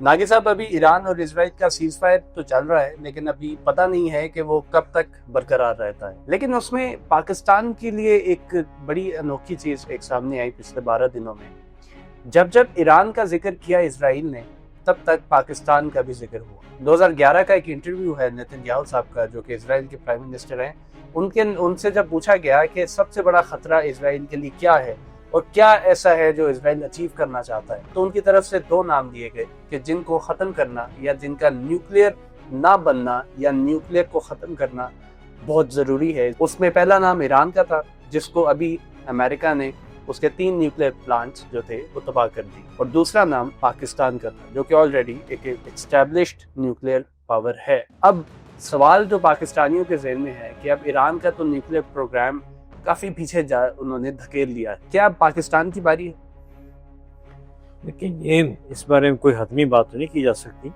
नागी साहब, अभी ईरान और इजराइल का सीज फायर तो चल रहा है, लेकिन अभी पता नहीं है कि वो कब तक बरकरार रहता है। लेकिन उसमें पाकिस्तान के लिए एक बड़ी अनोखी चीज एक सामने आई पिछले 12 दिनों में। जब जब ईरान का जिक्र किया इजराइल ने, तब तक पाकिस्तान का भी जिक्र हुआ। 2011 का एक इंटरव्यू है नेतन्याहू साहब का, जो कि इजराइल के प्राइम मिनिस्टर हैं। उनसे जब पूछा गया कि सबसे बड़ा खतरा इजराइल के लिए क्या है और क्या ऐसा है जो इजराइल अचीव करना चाहता है, तो उनकी तरफ से 2 नाम दिए गए कि जिनको खत्म करना या जिनका न्यूक्लियर ना बनना या न्यूक्लियर को खत्म करना बहुत जरूरी है। उसमें पहला नाम ईरान का था, जिसको अभी अमेरिका ने उसके 3 न्यूक्लियर प्लांट्स जो थे वो तबाह कर दी, और दूसरा नाम पाकिस्तान का था, जो कि ऑलरेडी एक एस्टैब्लिश्ड न्यूक्लियर पावर है। अब सवाल जो पाकिस्तानियों के ज़हन में है कि अब ईरान का तो न्यूक्लियर प्रोग्राम काफी पीछे जा उन्होंने धकेल लिया, क्या अब पाकिस्तान की बारी है? लेकिन ये इस बारे में कोई हतमी बात तो नहीं की जा सकती,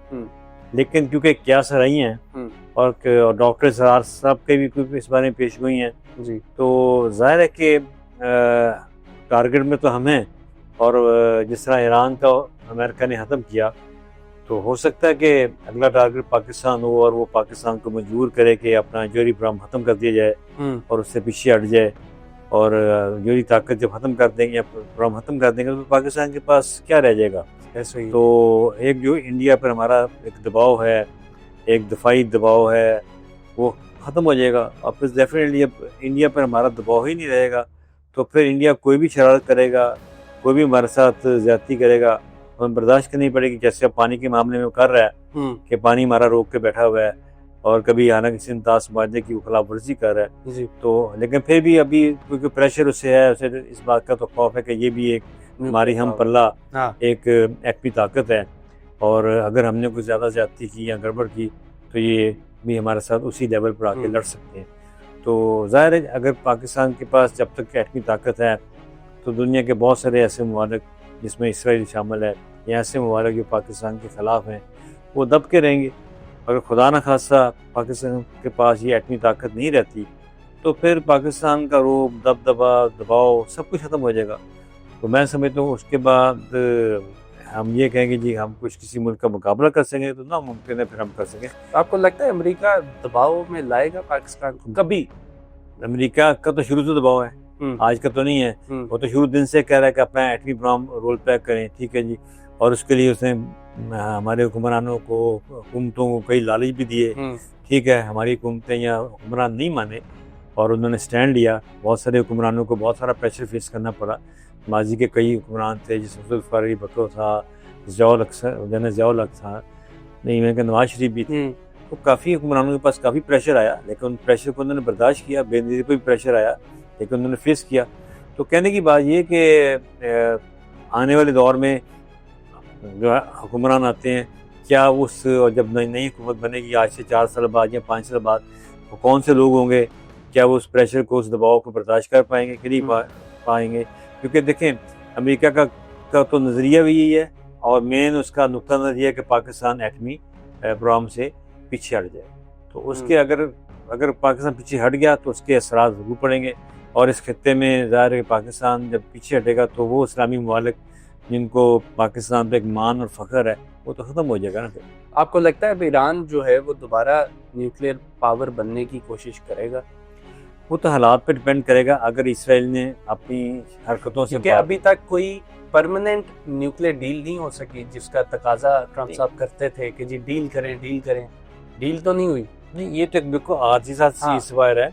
लेकिन क्योंकि क्यास रही हैं और डॉक्टर सरार साहब के भी इस बारे में पेश गोई हैं जी, तो जाहिर है कि टारगेट में तो हम हैं, और जिस तरह ईरान का अमेरिका ने ख़त्म किया, तो हो सकता है कि अगला टारगेट पाकिस्तान हो और वो पाकिस्तान को मजबूर करे कि अपना जौहरी प्रोग्राम ख़त्म कर दिया जाए और उससे पीछे हट जाए। और जौहरी ताकत जब ख़त्म कर देंगे या प्रोग्राम ख़त्म कर देंगे तो पाकिस्तान के पास क्या रह जाएगा। ऐसे ही तो एक जो इंडिया पर हमारा एक दबाव है, एक दफाई दबाव है, वो ख़त्म हो जाएगा। और फिर डेफिनेटली अब इंडिया पर हमारा दबाव ही नहीं रहेगा, तो फिर इंडिया कोई भी शरारत करेगा, कोई भी हमारे साथ ज़्यादती करेगा, हमें बर्दाश्त करनी पड़ेगी। जैसे अब पानी के मामले में कर रहा है कि पानी हमारा रोक के बैठा हुआ है और कभी हालांकि सिंतास मादे की खिलाफ वर्जी कर रहा है जी। तो लेकिन फिर भी अभी क्योंकि प्रेशर उससे है, उसे इस बात का तो खौफ है कि ये भी एक हमारी हम पल्ला एक एटमी ताकत है, और अगर हमने कुछ ज़्यादा ज्यादती की या गड़बड़ की तो ये भी हमारे साथ उसी लेवल पर आके लड़ सकते हैं। तो जाहिर है अगर पाकिस्तान के पास जब तक एटमी ताकत है तो दुनिया के बहुत सारे ऐसे ममालिक जिसमें इसराइल शामिल है या ऐसे ममालिक जो पाकिस्तान के ख़िलाफ़ हैं वो दब के रहेंगे। अगर खुदा न खासा पाकिस्तान के पास ये एटमी ताकत नहीं रहती तो फिर पाकिस्तान का रूप, दबदबा, दबाव सब कुछ ख़त्म हो जाएगा। तो मैं समझता हूँ उसके बाद हम ये कहेंगे जी हम कुछ किसी मुल्क का मुकाबला कर सकेंगे तो नामुमकिन है फिर हम कर सकें। आपको लगता है अमेरिका दबाव में लाएगा पाकिस्तान को कभी? अमेरिका का तो शुरू से दबाव है, आज का तो नहीं है। वो तो शुरू दिन से कह रहा है कि अपना एटमी प्रोग्राम रोल बैक करें, ठीक है जी। और उसके लिए उसने हमारे हुक्मरानों को, हुकूमतों को कई लालच भी दिए, ठीक है। हमारी हुकूमतें या हुक्मरान नहीं माने और उन्होंने स्टैंड लिया। बहुत सारे हुक्मरानों को बहुत सारा प्रेशर फेस करना पड़ा। माजी के कई हुक्मरान थे, जिसमें जुल्फ़िकार भुट्टो था, ज़ियाउल हक था, नहीं मैं नवाज शरीफ भी थे। तो काफ़ी हुक्मरानों के पास काफ़ी प्रेशर आया, लेकिन उन प्रेशर को उन्होंने बर्दाश्त किया। बेनज़ीर पर भी प्रेशर आया लेकिन उन्होंने फेस किया। तो कहने की बात ये कि आने वाले दौर में जो हुक्मरान आते हैं, क्या उस जब नई हुकूमत बनेगी आज से 4 साल बाद या 5 साल बाद, वो कौन से लोग होंगे, क्या वो उस प्रेशर को, उस दबाव को बर्दाश्त कर पाएंगे कि नहीं पाएंगे। क्योंकि देखें अमेरिका का तो नज़रिया भी यही है और मेन उसका नुक्ता नज़रिया कि पाकिस्तान एटमी प्रोग्राम से पीछे हट जाए। तो उसके अगर पाकिस्तान पीछे हट गया तो उसके असरात ज़रूर पड़ेंगे। और इस खत्ते में ज़ाहिर है पाकिस्तान जब पीछे हटेगा तो वो इस्लामी ममालिक जिनको पाकिस्तान पे एक मान और फ़ख्र है वो तो ख़त्म हो जाएगा ना। फिर आपको लगता है ईरान जो है वो दोबारा न्यूक्लियर पावर बनने की कोशिश करेगा? वो तो हालात पे डिपेंड करेगा। अगर इसराइल ने अपनी हरकतों से, क्योंकि अभी तक कोई परमानेंट न्यूक्लियर डील नहीं हो सकी जिसका तकाजा ट्रम्प साहब करते थे कि जी डील करें, डील तो नहीं हुई। नहीं, ये तो बिल्कुल आर्जी साथ सीज़फायर है।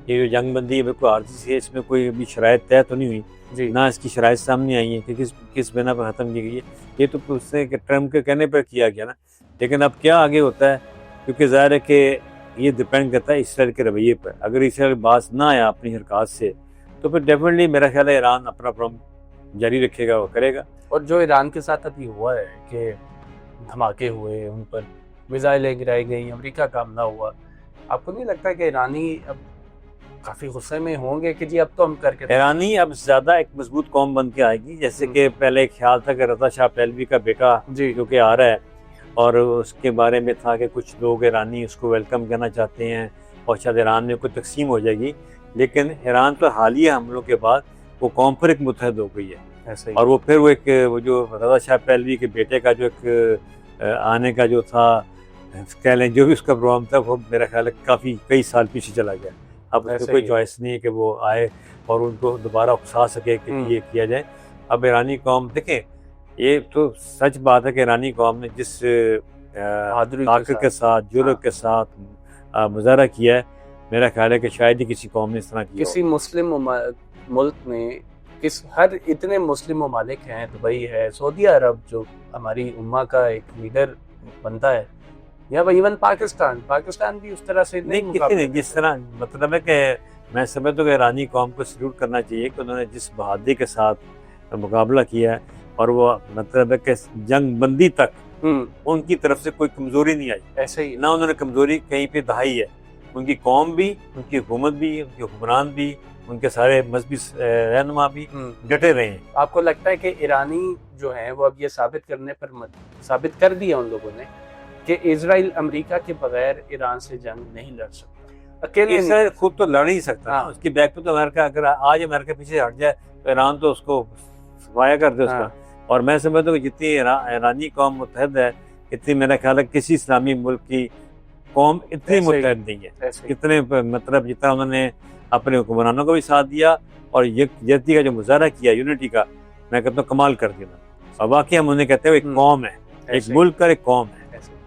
ये जो जंग बंदी है बिल्कुल आर्जी से, इसमें कोई अभी शराइत तय तो नहीं हुई जी, ना इसकी शराइत सामने आई है कि किस बिना पर ख़त्म की गई है। ये तो उससे कि ट्रम्प के कहने पर किया गया ना। लेकिन अब क्या आगे होता है, क्योंकि ज़ाहिर है कि ये डिपेंड करता है इसराइल के रवैये पर। अगर इसराइल बाज ना आया अपनी हरकत से तो फिर डेफिनेटली मेरा ख्याल है ईरान अपना प्रोग्राम जारी रखेगा, वो करेगा। और जो ईरान के साथ अभी हुआ है कि धमाके हुए, उन पर मिसाइलें गिराई गई, अमेरिका का हमला हुआ, आपको नहीं लगता कि ईरानी अब काफ़ी गुस्से में होंगे कि जी अब तो हम करके? ईरानी अब ज़्यादा एक मजबूत कौम बन के आएगी। जैसे कि पहले एक ख्याल था कि रज़ा शाह पहलवी का बेटा जो कि आ रहा है, और उसके बारे में था कि कुछ लोग ईरानी उसको वेलकम करना चाहते हैं और शायद ईरान में कोई तकसीम हो जाएगी। लेकिन ईरान तो हालिया हमलों के बाद वो कौम पर एक मुतहद हो गई है। ऐसे ही। और वो फिर वो जो रज़ा शाह पहलवी के बेटे का जो एक आने का जो था, कह लें जो भी उसका प्रोग्राम था, वो मेरा ख्याल है काफ़ी कई साल पीछे चला गया। अब उसको कोई चॉइस नहीं है कि वो आए और उनको दोबारा उकसा सके कि ये किया जाए। अब ईरानी कौम, देखें ये तो सच बात है कि ईरानी कौम ने जिस ताकत के साथ, जुर्रत के साथ मुजाहरा किया है, मेरा ख्याल है कि शायद ही किसी कौम ने इस तरह किया। किसी मुस्लिम मुल्क में हर इतने मुस्लिम ममालिक हैं, दुबई है, सऊदी अरब जो हमारी उम्मा का एक लीडर बनता है, या इवन पाकिस्तान भी उस तरह से नहीं, किसी ने जिस तरह, मतलब है कि मैं समझता हूँ कि ईरानी कौम को सल्यूट करना चाहिए कि उन्होंने जिस बहादुरी के साथ मुकाबला किया है, और वो मतलब है कि जंग बंदी तक उनकी तरफ से कोई कमजोरी नहीं आई। ऐसे ही ना उन्होंने कमजोरी कहीं पे दहाई है। उनकी कौम भी, उनकी हुकूमत भी, उनके हुक्मरान भी, उनके सारे मजहबी रहनुमा भी डटे रहे हैं। आपको लगता है कि ईरानी जो है वो अब ये साबित साबित कर दिया उन लोगों ने कि इजराइल अमेरिका के बगैर ईरान से जंग नहीं लड़ सकता, अकेले इसराइल खुद तो लड़ ही सकता। हाँ। उसकी बैक पे तो अमेरिका, अगर आज अमेरिका पीछे हट जाए तो ईरान तो उसको सफाया कर दे उसका। हाँ। और मैं समझता हूँ कि जितनी ईरानी कौम मुतहद है, इतनी मेरा ख्याल है किसी इस्लामी मुल्क की कौम इतनी मुतहद नहीं है। कितने मतलब जितना उन्होंने अपने हुक्मरानों को भी साथ दिया और यकजहती का जो मुजाहरा किया, यूनिटी का, मैं कहता हूँ कमाल कर दिया। और वाकई हम उन्हें कहते हैं एक कौम है, एक मुल्क का एक कौम है।